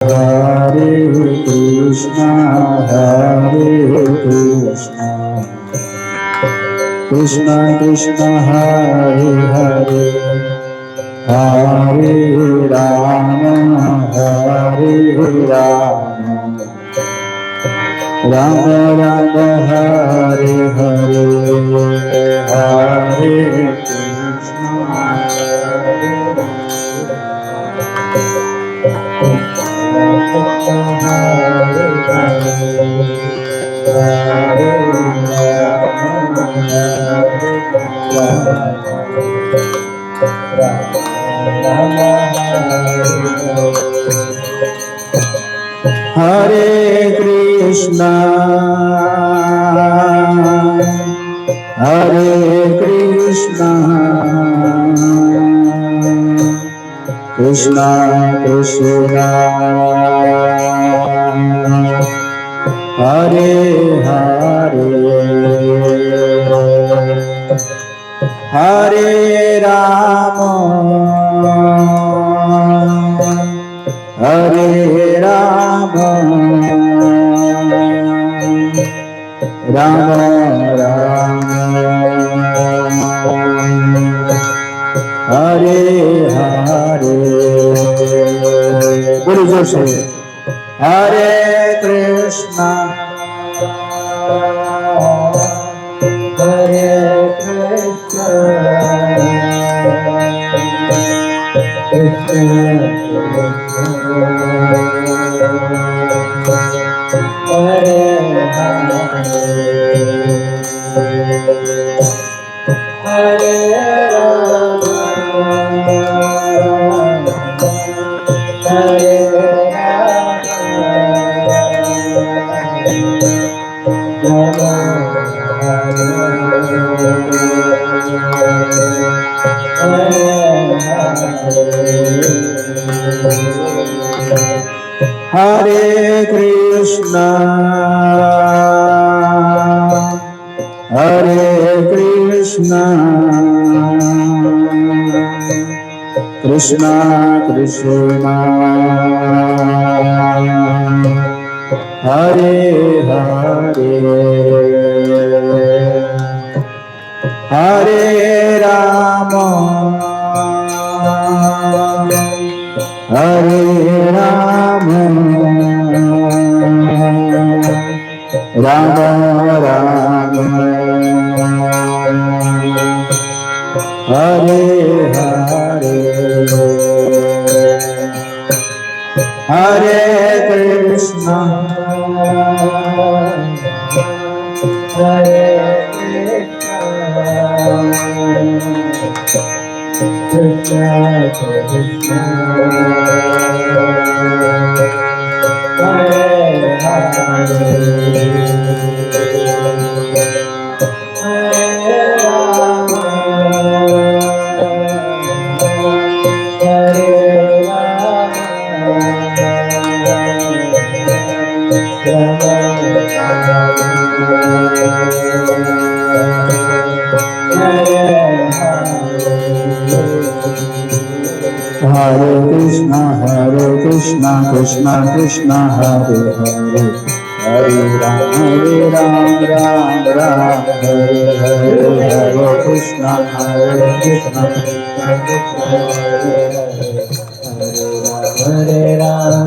Hare Krishna, Hare Krishna, Krishna Krishna, Hare Hare, Hare Rama, Hare Rama, Rama Rama, Hare Hare, Hare Krishna, Hare Krishna, Hare Krishna, Krishna Krishna, Hare Hare, Hare Rama, Hare Rama, Rama Rama, Hare Hare, बोलो जोर से, Hare Krishna, Hare Krishna, Krishna Hare Hare, Hare Hare Krishna, Hare Krishna, Krishna Krishna, Hare Hare, Hare Rama, Hare Rama, Rama Rama, Hare Hare, Hare Krishna, Hare Krishna, Krishna Hare Hare, Hare Rama, Hare Hare Krishna, Krishna Krishna, Hare Hare, Hare Rama, Ram Ram, Hare Hare, Hare Krishna, Krishna Hare Rama,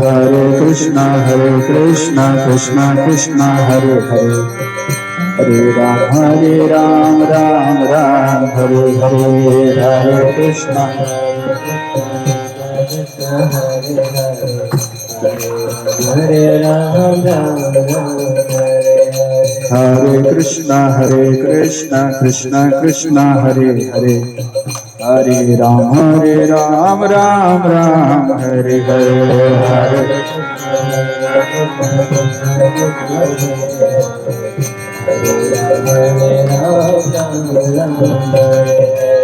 Hare Krishna, Krishna Krishna, Hare Hare, Hare Ram, Ram Ram, Hare Hare, Hare Krishna, Hare Ram, Ram Ram, Hare Krishna, Krishna Krishna, Hare Hare, Hare Ram, Ram Ram, Hare Hare, Hare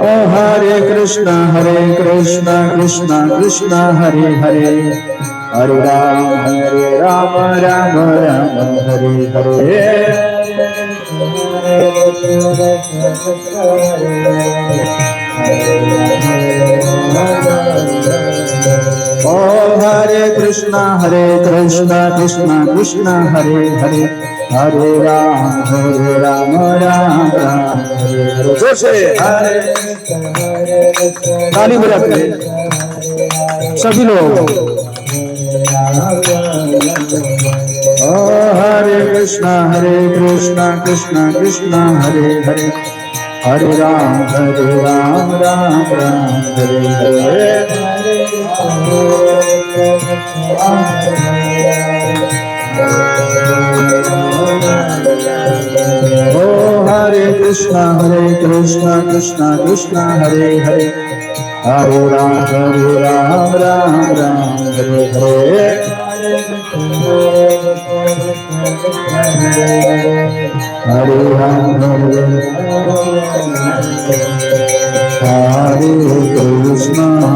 Oh Hare Krishna, Krishna Krishna, Hare Hare, Hare Ram, Ram Ram, Hare Hare, Hare Hare Krishna Krishna Krishna Hare Hare Hare Ram Ram Ram Hare Hare जोर से हरे ताली बजाते सभी लोग Hare Krishna Krishna Krishna Hare Hare Hare Ram Ram Hare Hare Hare Krishna Krishna Hare Hare Hare Ram Ram Hare Hare Hare Ram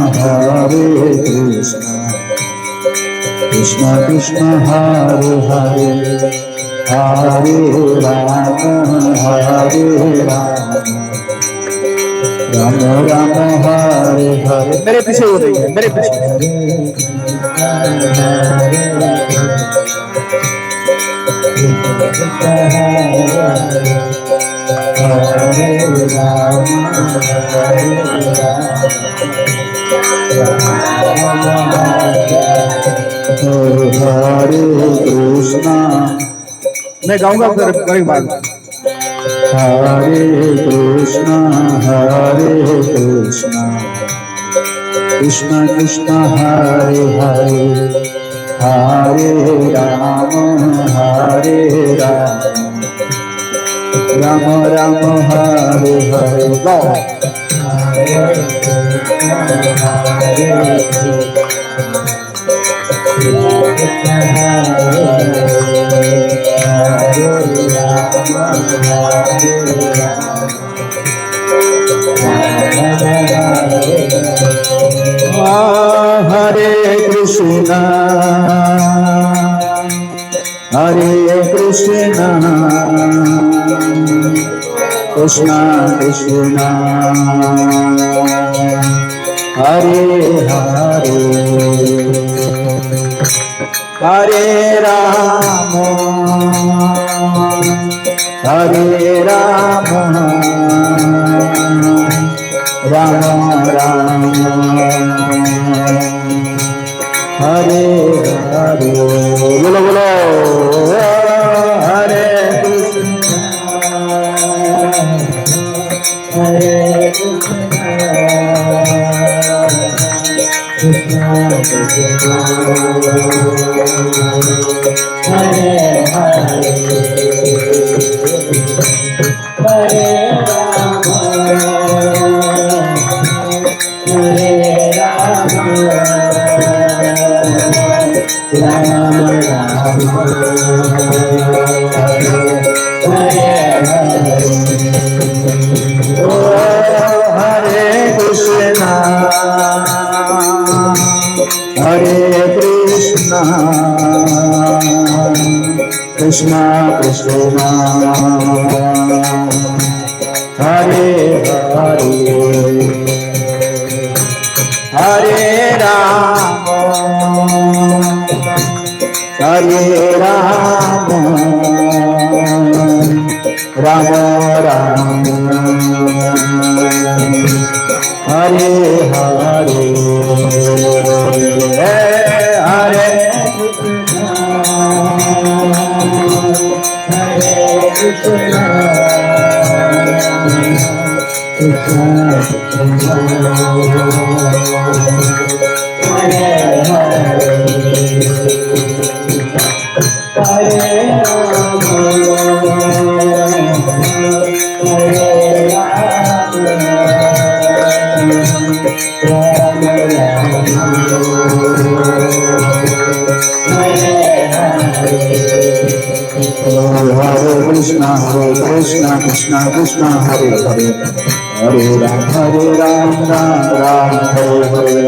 Hare Krishna Krishna Krishna Hare Hare Hare Ram Ram Ram Hare Hare मेरे पीछे हो रही है मेरे पीछे Hare Krishna मैं गाऊंगा फिर कई बार Hare Krishna Krishna Krishna Hare Hare Hare Ram Ram Ram Hare Hare Go Hare Krishna Krishna Krishna Hare Hare Hare Rama Rama Rama Hare Hare Bolo bolo Hare Krishna Krishna Hare Hare Hare Rama Rama Rama Hare Hare Hare Krishna Krishna Krishna Hare Hare Hare Ram Ram Ram Hare Hare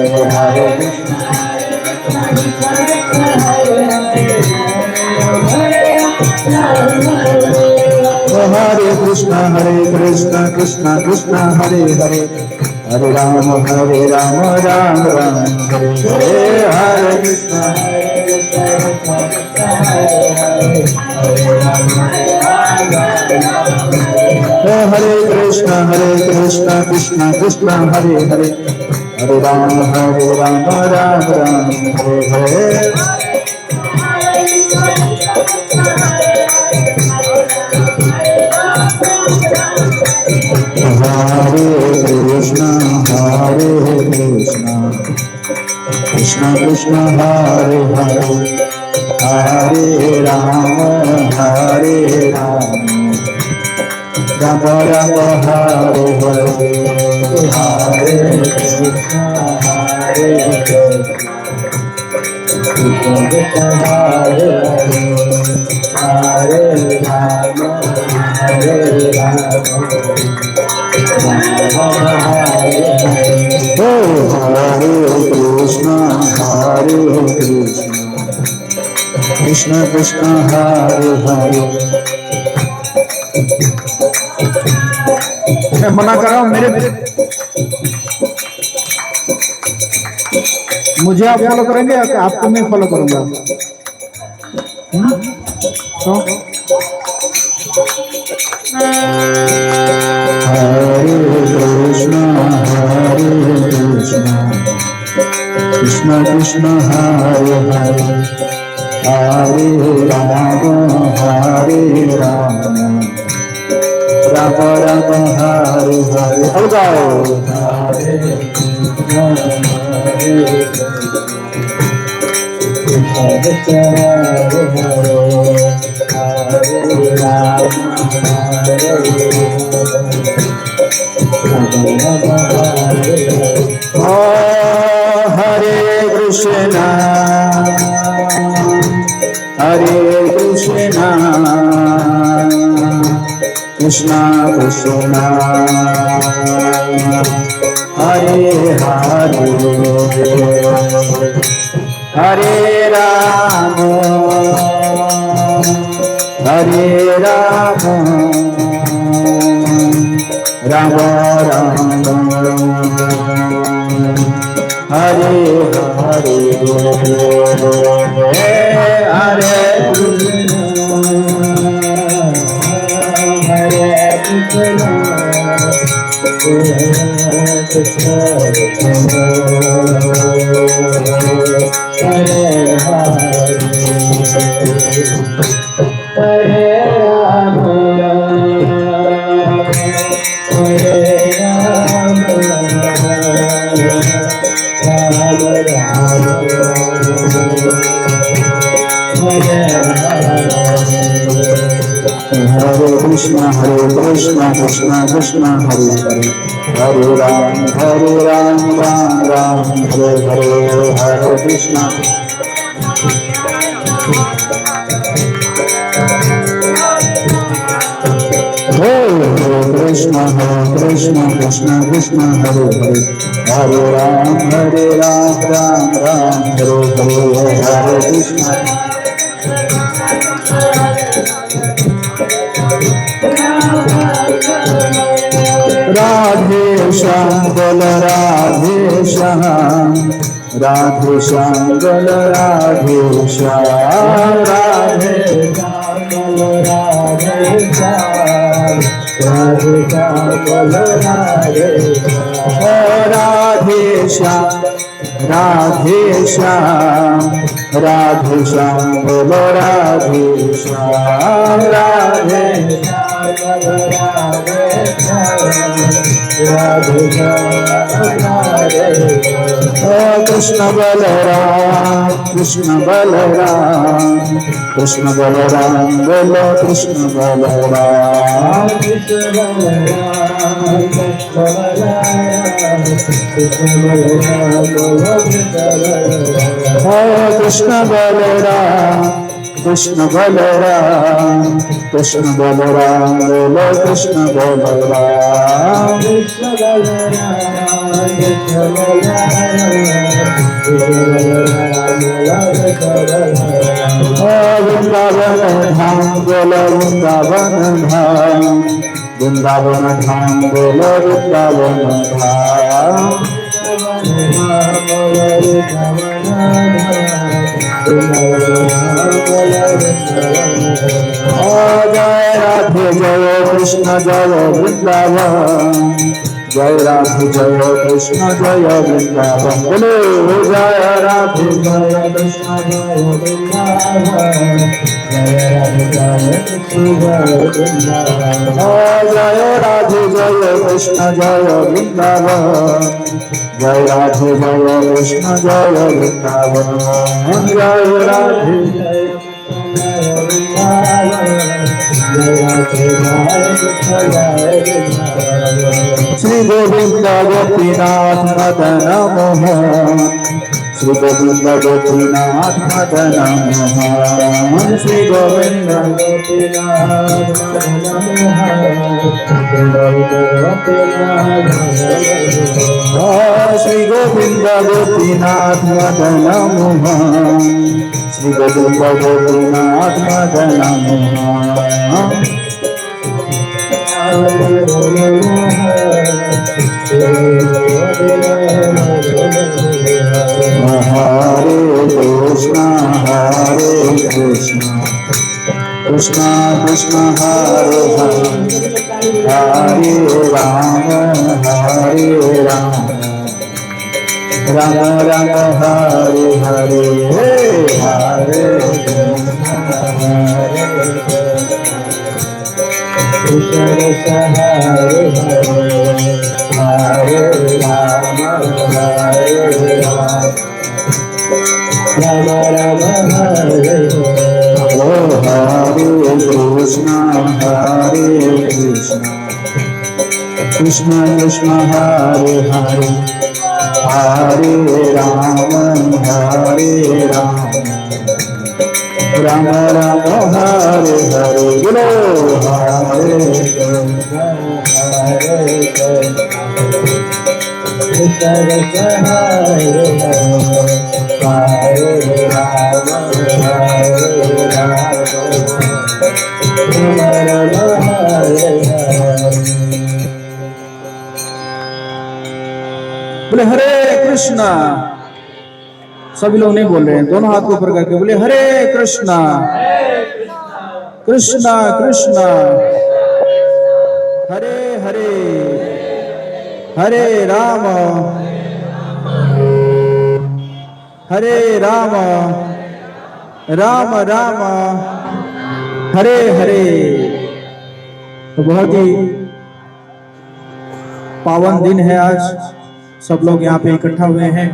Hare Krishna Krishna Krishna Hare Hare Hare Ram Ram Ram Hare Hare Krishna Hare Krishna Krishna Krishna Hare Hare Hare Ram Ram Ram Hare Hare Hare Krishna Krishna Krishna Hare Hare Hare Ram Ram Ram Hare Hare Hare Krishna Krishna Krishna Hare Hare Hare Ram Hare Krishna Krishna Krishna Hare Hare मैं मना कर रहा हूँ मेरे मुझे आप follow करेंगे या आपको मैं फॉलो करूंगा तो Hare Krishna Krishna Krishna Hare Hare Hare Rama Ram Ram Hare Hare अब गाओ Hare Krishna Krishna Krishna Hare Hare Hare Ram Hare Krishna Krishna Krishna Hare Hare Hare Rama Rama Rama Hare Hare Hare Krishna Krishna Krishna Hare Hare Hare Ram Ram Ram Hare Hare Hare Krishna Krishna Krishna Krishna Hare Hare Hare Ram Ram Hare Hare Hare Krishna Radhe Shyam Bol Radhe Shyam Radhe Shyam Bol Radhe Shyam Radhe Shyam Bol Radhe Shyam Radhe Shyam Bol Radhe Shyam Radhe Shyam Radhe Shyam Bol Radhe Shyam Radhe Krishna Balaram Krishna Balaram Krishna Balaram Bolo Krishna Balaram Krishna Balaram Krishna Balaram Krishna Balaram Krishna Balaram Bolo Krishna Balaram Krishna Balaram Krishna Balaram Vrindavan Dham Bolo Vrindavan Dham जय राधे जय कृष्ण जय वृंदावन, जय राधे जय कृष्ण जय वृंदावन। बोलो जय राधे जय कृष्ण जय वृंदावन, जय राधे जय कृष्ण जय वृंदावन। जय राधे जय कृष्ण जय वृंदावन, जय राधे जय कृष्ण जय वृंदावन, जय राधे जय श्री गोविंद गोपीनाथ मदन मोहन, श्री गोविंद गोपीनाथ मदन मोहन, श्री गोविंद गोपीनाथ मदन मोहन, श्री गोविंद गोपीनाथ मदन मोहन, श्री गोविंद गोपीनाथ मदन मोहन। हरे कृष्णा कृष्णा कृष्णा हरे हरे, हरे राम राम राम हरे हरे, हरे कृष्ण कृष्ण हरे हरे, हरे राम राम राम हरे हरे। हरे कृष्ण कृष्ण कृष्ण हरे हरे, हरे राम राम राम हरे हरे। बोलो हरे कृष्ण कृष्ण हरे हरे, हरे राम हरे हरे। बोले हरे कृष्णा। सभी लोग नहीं बोल रहे हैं, दोनों हाथ को ऊपर करके बोले हरे कृष्णा कृष्णा कृष्णा हरे हरे, हरे राम राम राम हरे हरे। तो बहुत ही पावन दिन है आज, सब लोग यहाँ पे इकट्ठा हुए हैं।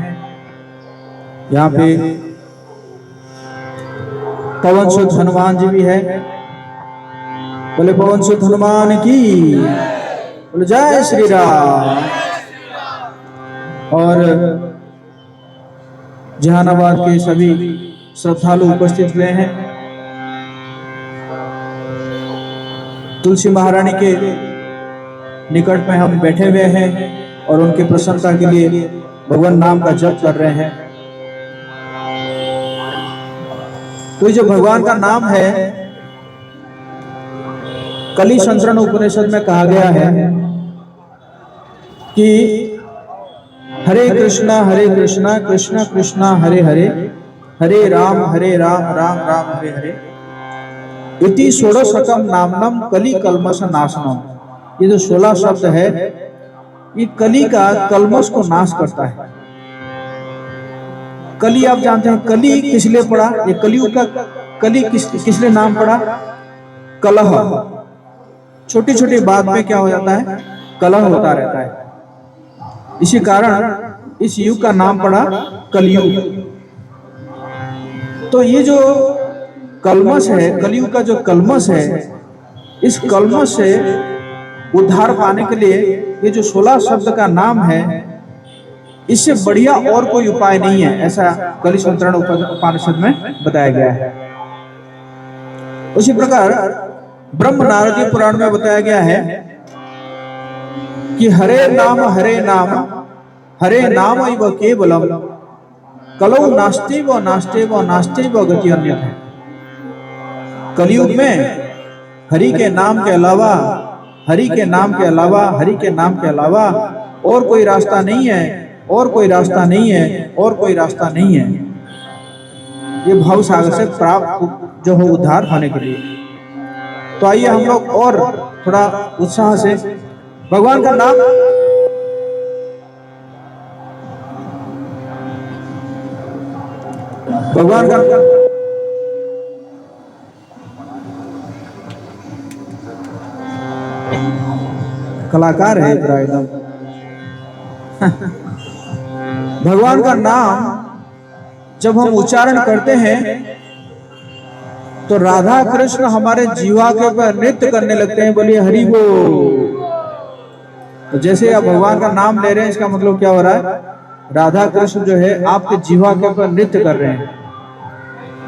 यहाँ पे पवन सुत हनुमान जी भी है। बोले पवन सुत हनुमान की, बोले जय श्री राम। और जहानाबाद के सभी श्रद्धालु उपस्थित हुए हैं। तुलसी महारानी के निकट में हम बैठे हुए हैं और उनके प्रसन्नता के लिए भगवान नाम का जप कर रहे हैं। तो जो भगवान का नाम है, कली संसरण उपनिषद में कहा गया है कि हरे कृष्णा कृष्ण कृष्णा हरे हरे, हरे राम राम राम हरे हरे, इति षोडशकम नामनम कली कल्मष नाशनम। ये जो 16 शब्द है, ये कली का कल्मष को नाश करता है। कली आप जानते हैं, कली किस लिए पड़ा? ये कलियुग का कली किस लिए नाम पड़ा? कलह। छोटी छोटी बात में क्या हो जाता है? कलह होता रहता है। इसी कारण इस युग का नाम पड़ा कलयुग। तो ये जो कलमश है, कलयुग का जो कलमश है, इस कलमश से उद्धार पाने के लिए ये जो 16 शब्द का नाम है, इससे बढ़िया और कोई उपाय नहीं है, ऐसा कली संसरण उपनिषद में बताया गया है। उसी प्रकार ब्रह्म नारदीय पुराण में बताया गया है कि हरे नाम इव केवलम कलौ नास्ते व गति अन्यथा। कलयुग में हरि के नाम के अलावा और कोई रास्ता नहीं है, और कोई रास्ता नहीं है। ये भाव सागर से प्राप्त जो हो उद्धार होने के लिए। तो आइए हम लोग और थोड़ा उत्साह से भगवान का नाम भगवान का कलाकार है पूरा एकदम। भगवान का नाम जब हम उच्चारण करते हैं तो राधा कृष्ण हमारे जीवा के ऊपर नृत्य करने लगते हैं। बोलिए हरि बोल। तो जैसे आप भगवान का नाम ले रहे हैं, इसका मतलब क्या हो रहा है? राधा कृष्ण जो है आपके जीवा के ऊपर नृत्य कर रहे हैं,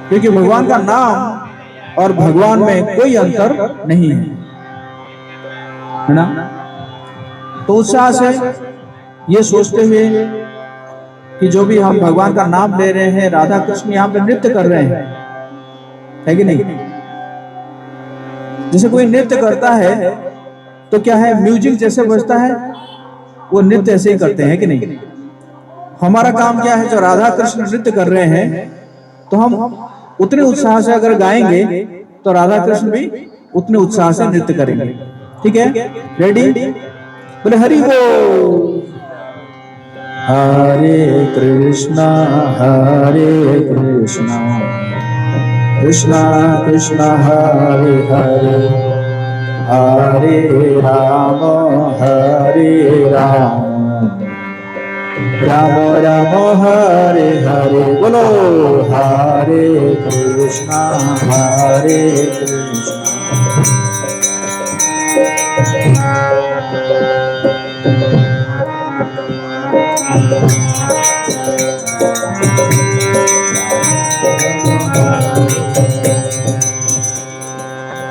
क्योंकि भगवान का नाम और भगवान में कोई अंतर नहीं है ना। तो उत्साह से ये सोचते हुए कि जो भी हम भगवान का नाम ले रहे हैं, राधा कृष्ण यहाँ पे नृत्य कर रहे हैं, है कि नहीं? जैसे कोई नृत्य करता है तो क्या है, म्यूजिक जैसे बजता है वो नृत्य ऐसे ही करते हैं कि नहीं? हमारा काम क्या है, जो राधा कृष्ण नृत्य कर रहे हैं तो हम उतने उत्साह से अगर गाएंगे तो राधा कृष्ण भी उतने उत्साह से नृत्य करेंगे। ठीक है, रेडी? बोले हरि बोल। हरे कृष्णा कृष्णा कृष्णा हरे हरे, हरे राम राम राम हरे हरे। बोलो हरे कृष्णा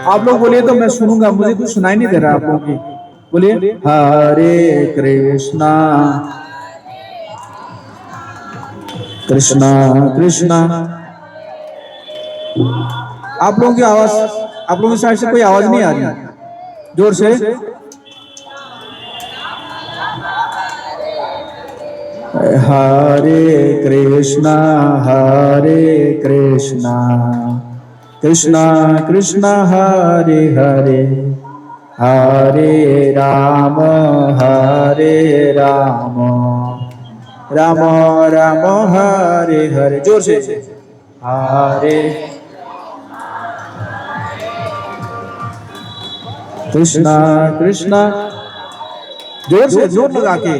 आप लोग बोलिए तो मैं सुनूंगा, मुझे कुछ सुनाई नहीं दे रहा आप लोगों की। बोलिए हरे कृष्णा कृष्णा कृष्णा। आप लोगों की आवाज, आप लोगों की साइड से कोई आवाज नहीं आ रही, जोर से। हरे कृष्णा कृष्णा कृष्णा हरे हरे, हरे राम राम राम हरे हरे। जोर से हरे कृष्णा कृष्णा, जोर से, जोर लगा के।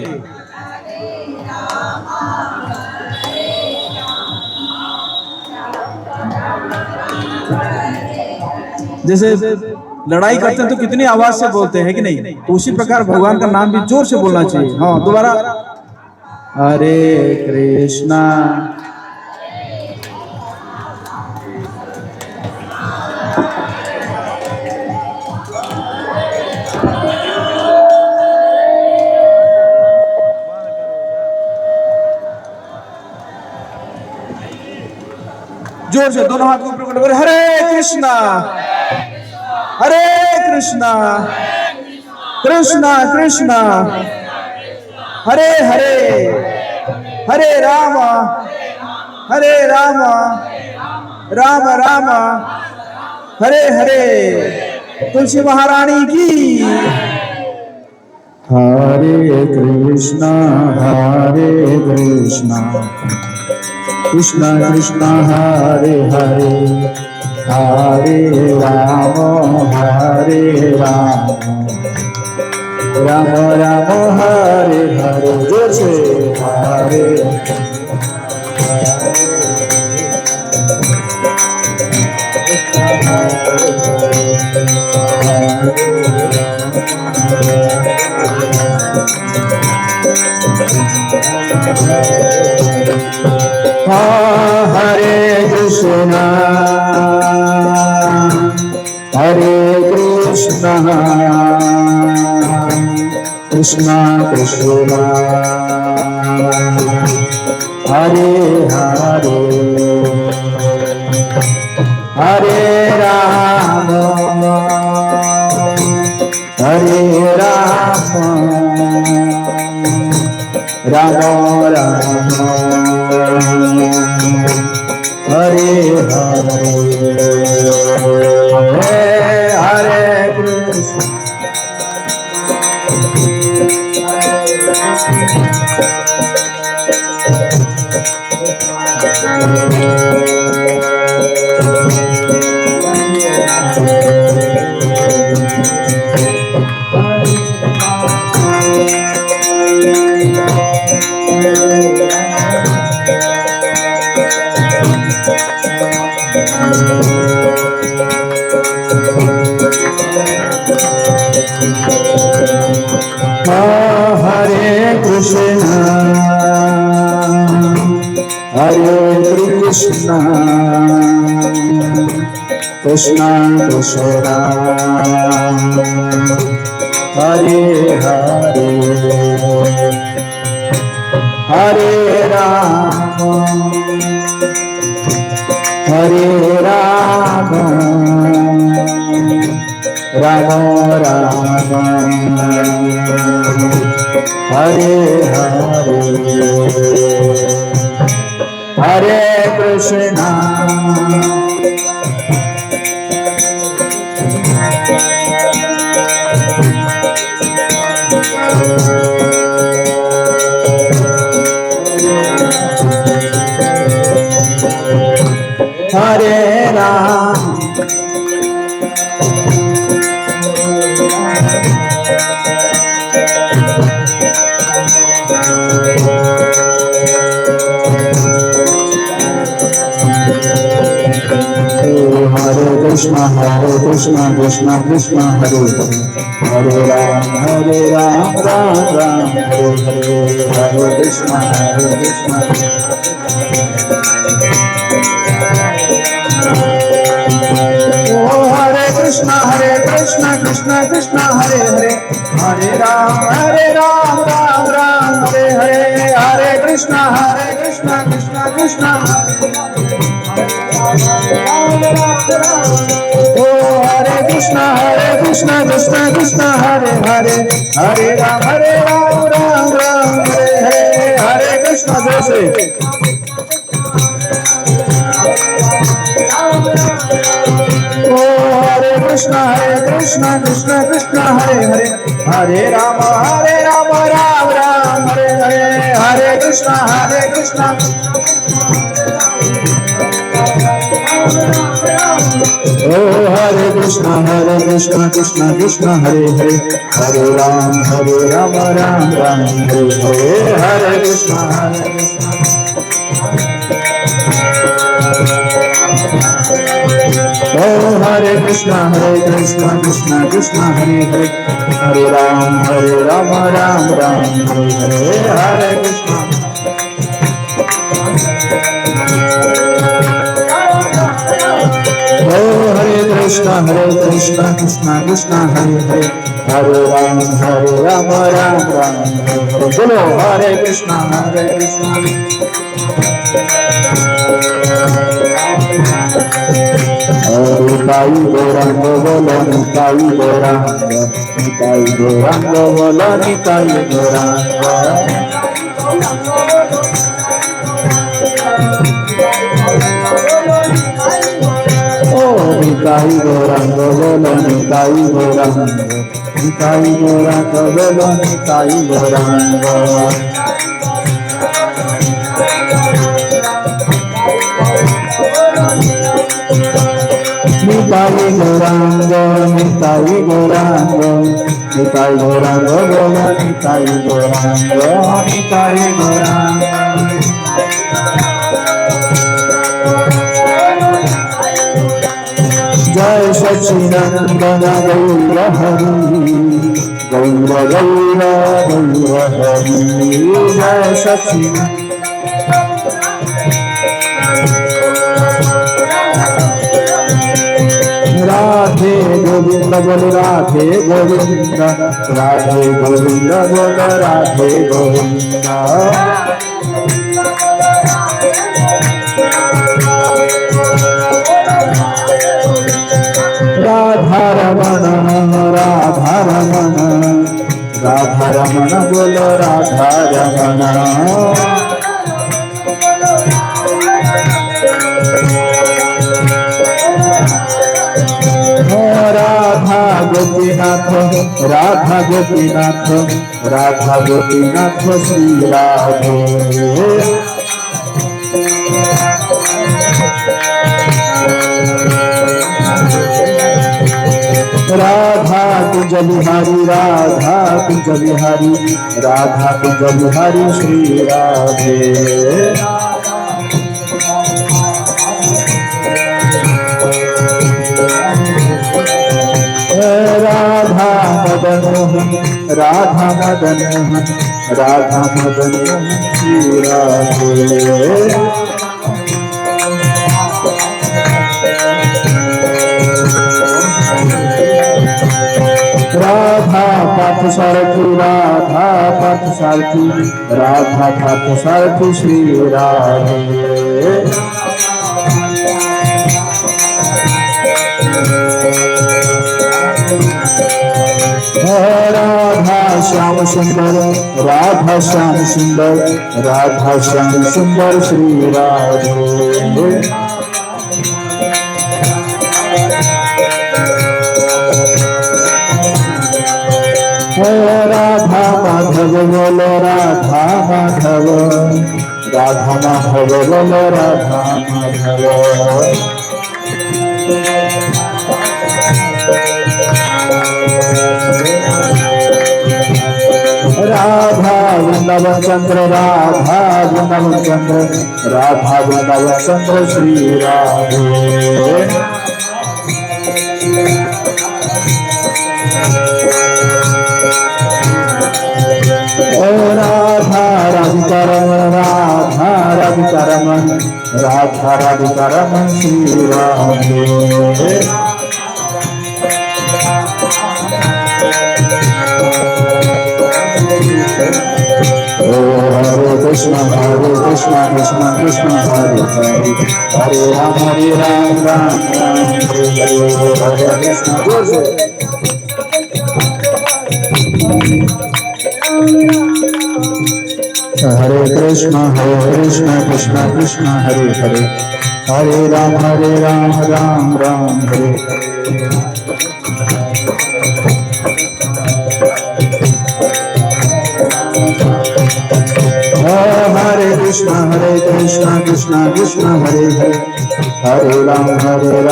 जैसे लड़ाई करते हैं तो कितनी आवाज से बोलते हैं कि नहीं? तो उसी प्रकार भगवान का नाम भी जोर से बोलना चाहिए। हाँ, दोबारा हरे कृष्णा जोर से दोनों हाथ को ऊपर कर, हरे कृष्णा कृष्णा कृष्णा हरे हरे, हरे राम राम राम हरे हरे। तुलसी महारानी की। हरे कृष्णा कृष्णा कृष्णा हरे हरे, हरे राम राम राम हरे हरे। जोर से हरे हरे कृष्णा कृष्णा कृष्णा हरे हरे, हरे राम राम राम हरे हरे हरे कृष्ण हरे कृष्ण हरे कृष्ण कृष्ण कृष्ण हरे हरे हरे राम हरे राम राम राम हरे हरे हरे कृष्ण हरे राम कृष्ण कृष्ण कृष्ण हरे हरे राम राम राम हरे हरे हरे कृष्ण ओ हरे कृष्ण कृष्ण कृष्ण हरे हरे हरे राम राम राम हरे हरे हरे कृष्ण कृष्ण कृष्ण ओ हरे कृष्ण कृष्ण कृष्ण हरे हरे हरे राम राम राम हरे हरे हरे कृष्ण जैसे ओ हरे कृष्ण कृष्ण कृष्ण हरे हरे हरे राम राम राम हरे हरे हरे कृष्ण ओ हरे कृष्ण कृष्ण कृष्ण हरे हरे हरे राम राम राम हरे हरे हरे कृष्ण ओ हरे कृष्ण कृष्ण कृष्ण हरे हरे हरे राम राम राम हरे हरे हरे कृष्ण ओ हरे कृष्ण कृष्ण कृष्ण हरे हरे हरे राम राम राम हरे हरे बोलो हरे कृष्ण निताई गौरांग बोलो निताई गौरांग बोलो निताई गौरांग ओ निताई गौरांग बोलो निताई गौरांग बोलो निताई गौरांग निताई गौरांग बोलो निताई गौरांग जय सच्चिदानंद गौर हरि गौर हरि जय सच्चिदानंद राधे गोविंद बोल राधे गोविंद बोल राधे गोविंद राधा रमण बोल राधा रमण गोपीनाथ राधा गोपीनाथ राधा गोपीनाथ श्री राधे राधा कुंज बिहारी राधा कुंज बिहारी राधा कुंज बिहारी श्री राधे राधा मदन राधा मदन राधा मदन श्री राधे राधा पार्थसारथी राधा पार्थसारथी राधा पार्थसारथी श्री राधे राधा श्याम सुंदर राधा श्याम सुंदर राधा श्याम सुंदर श्री राधे राधा माधव बोलो राधा माधव राधा माधव बोलो राधा माधव राधा वृंदावन चंद्र राधा वृंदावन चंद्र राधा वृंदावन चंद्र श्री राधे राधा राधिका रमन राधा राधिका रमन राधा राधिका रमन श्री राधे हरे कृष्ण कृष्ण कृष्ण हरे हरे हरे राम राम हरे हरे हरे कृष्ण जोर से हरे कृष्ण कृष्ण कृष्ण हरे हरे हरे राम राम राम हरे हरे कृष्ण कृष्ण कृष्ण हरे हरे हरे राम राम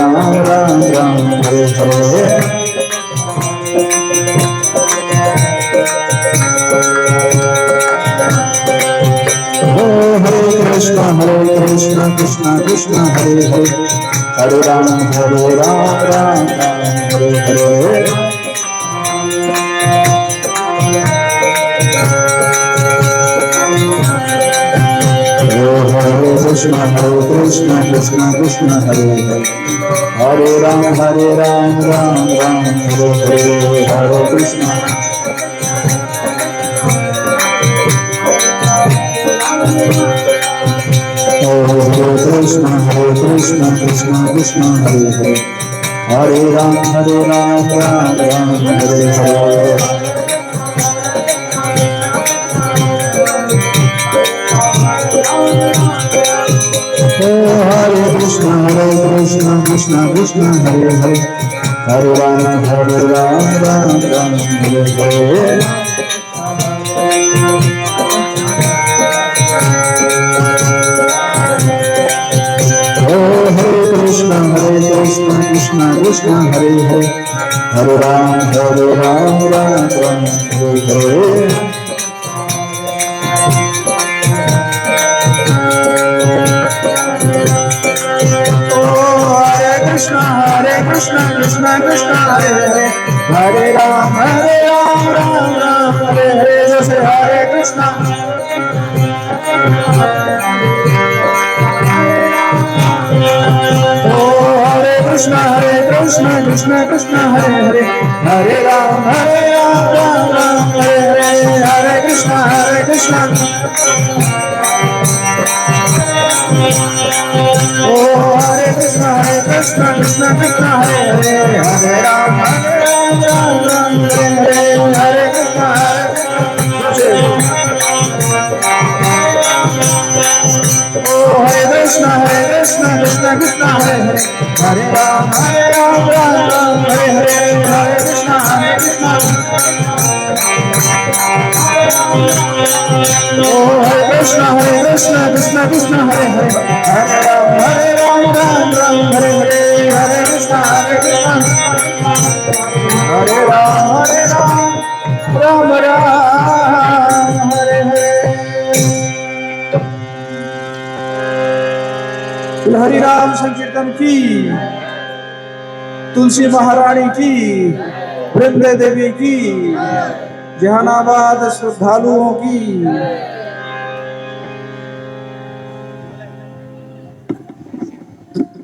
हरे हरे हरे कृष्ण कृष्ण कृष्ण हरे हरे हरे राम राम हरे हरे हरे कृष्ण कृष्ण कृष्ण हरे हरे हरे राम राम हरे हरे हरे कृष्ण हरे कृष्ण कृष्ण कृष्ण हरे हरे हरे राम राम हरे हरे हरे कृष्ण कृष्ण कृष्ण हरे हरे हरे राम राम हरे हरे कृष्ण कृष्ण हरे हरे हरे राम राम हरे हरे कृष्ण कृष्ण हरे हरे हरे राम राम हरे हरे जैसे हरे कृष्ण कृष्ण कृष्ण हरे हरे हरे राम राम हरे हरे हरे कृष्ण ओ हरे कृष्ण कृष्ण कृष्ण हरे हरे हरे राम राम हरे हरे हरे कृष्ण ओ हरे कृष्ण कृष्ण कृष्ण हरे हरे हरे राम राम हरे हरे हरे कृष्ण कृष्णा हरे कृष्णा ओ हरे कृष्णा कृष्णा कृष्णा हरे हरे हरे राम राम राम हरे हरे हरे कृष्णा हरे राम राम राम हरे हरे हरि राम संकीर्तन की तुलसी महारानी की वृंदे देवी की जहानाबाद श्रद्धालुओं की